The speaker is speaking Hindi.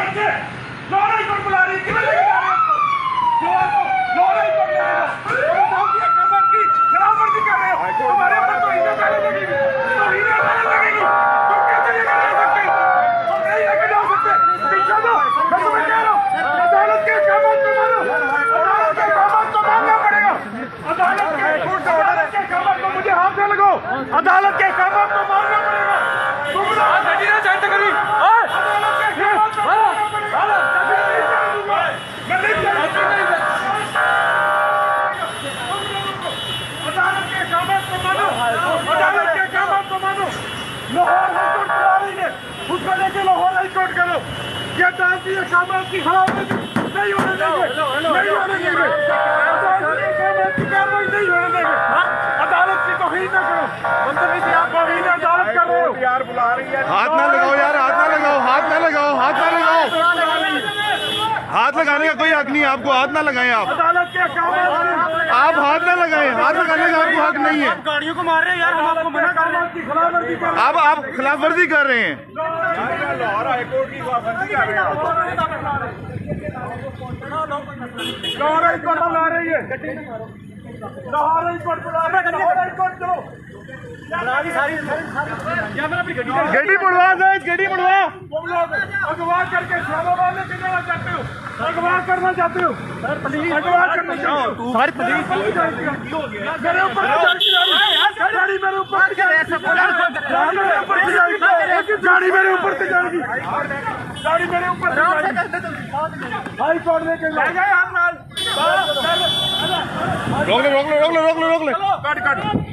लाहौर हाई कोर्ट बुला रही है, लाहौर हाई कोर्ट की खिलाफवर्जी कर रहे हो, हमारे ऊपर तो हिंसा पहले लगेगी, तो हिंसा पहले लगेगी, तुम कैसे लेकर जा सकते, तुम नहीं लेकर जा सकते, पीछे दो, मैं तुम्हें कह रहा हूँ, अदालत के कामों को मानो, अदालत के कामों को मानना पड़ेगा, अदालत के कामों को मुझे हाथ से लगाओ, अदालत के कामों को मानना पड़ेगा, तुम ना चाहते कभी, अदालत के कामों को मानना पड़ेगा, अदालत के कामों को मानो, लाहौर हाई कोर्ट बुला रही है, उसको लेके लाहौर हाई कोर्ट करो, ये अदालती कामों की खिलाफवर्जी नहीं होने देंगे, नहीं होने देंगे, अदालत के कामों की कार्रवाई नहीं होने देंगे, अदालत की तौहीन न करो, तौहीन अदालत कर रहे हो, यार बुला रही है, हाथ ना लगाओ यार, हाथ ना लगाओ, हाथ ना लगाओ, हाथ ना लगाओ, हाथ लगाने का कोई हक नहीं है आपको, हाथ ना लगाएं आप, अदालत के कामों आप हाथ ना लगाएं, हाथ लगाने का आपको हक नहीं है, गाड़ियों को मार रहे हैं यार, हम आपको मना कर रहे हैं, खिलाफवर्जी कर रहे हैं, आप खिलाफवर्जी कर रहे हैं, लाहौर हाई कोर्ट की खिलाफवर्जी कर रहे हैं, लाहौर हाई कोर्ट बुला रही है, लाहौर हाई कोर्ट बुला रही है, लाहौर हाई कोर्ट चलो, गड्डी मुड़वा दे, गड्डी मुड़वा, तुम लोग अगवा करके इस्लामाबाद लेके जाना चाहते हो, अगवा करना चाहते हो, अगवा करना चाहते हो, सारी पुलिस मेरे ऊपर गाड़ी मेरे ऊपर गाड़ी मेरे ऊपर से जाएगी, गाड़ी मेरे ऊपर हाई कोर्ट लेके जाएगा, रोक ले, रोक ले, रोक ले, रोक ले, रोक ले, कट